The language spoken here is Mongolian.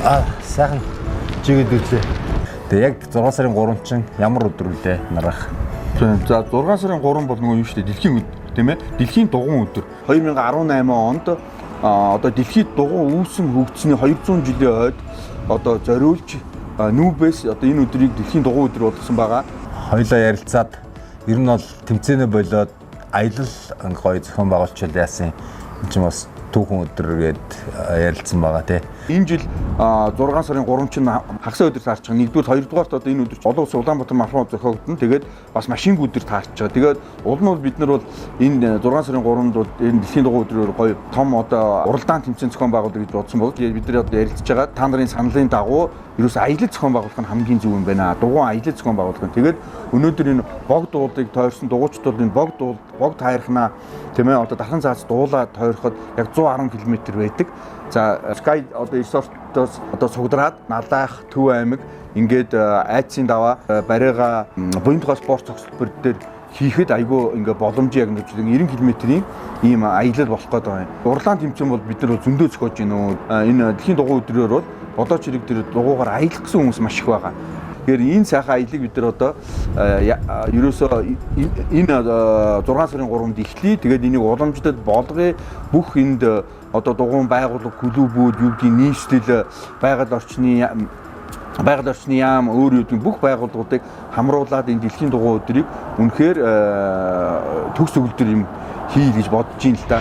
Сайхан чигээд үзлээ. Тэгээ яг 6 сарын 3 чинь ямар өдөр үлээ нарах. За 6 сарын 3 бол нөгөө юу шүү дээ дэлхийн өдөр тийм ээ. Дэлхийн дугуйн өдөр. 2018 онд одоо дэлхийд дугуй үүсэн хөгжсөний 200 жилийн хойд одоо зориулж нүүбээс одоо энэ өдрийг дэлхийн дугуй өдөр болгосон байгаа. Хоёлаа ярилцаад ер нь бол тэмцээнэ болоод аялал гоё зохион байгуулалт яасан юм чинь бас түүхэн өдргээд ярилцсан байгаа тий. Энэ жил 6 сарын 3 чинь хагас өдөр таарч байгаа. Нэгдүгээр, хоёрдугаарт одоо энэ өдөр олон улсын Улаанбаатар марафон зохиогдсон. Тэгээд бас машин өдөр таарч байгаа. Тэгээд уул нь бол бид нар бол энэ 6 сарын 3-нд бол энэ дэлхийн дугуй өдрөөр гоё том одоо уралдаан тэмцээн зохион байгуулах гэж бодсон бол бид нар одоо ярилцж байгаа. Та нарын саналын дагуу ерөөс аялал зохион байгуулах нь хамгийн зөв юм байна. Дугуйн аялал зохион байгуулах нь. Тэгээд өнөөдөр энэ бог дуулыг тойрсон дугуйчдод энэ бог тайрхнаа тийм ээ одоо дахин цаац дуулаад тойроход яг 110 км байдаг. За Sky одоо resort-оос одоо сугдраад Налаах, Төв аймаг ингээд Айцын даваа бариага буянтгой спорт цогцлбор дээр хийхэд айгүй ингээ боломж яг 90 км-ийн ийм аялал болох гээд байгаа юм. Урлаан тэмцээн бол бид нар зөндөө зохиож байна. Энэ дэлхийн дугуй өдрөөр бол бодооч хэрэг дээр дугуйгаар аялах гэсэн хүмүүс маш их байгаа. Тэгэхээр энэ сайхан аялыг бид нар одоо ерөөсөө энэ 6 сарын 3-нд эхлэе. Тэгээд энийг уламжлалт болгоё. Бүх энд одоо дугуйн байгууллага, клубүүд, юу гэдгийг нийслэл, байгаль орчны яам, өөр юу бүх байгууллагуудыг хамруулад энэ дэлхийн дугуй өдрийг үнэхээр төгс төгөлдөр юм хий гэж бодож юм л да.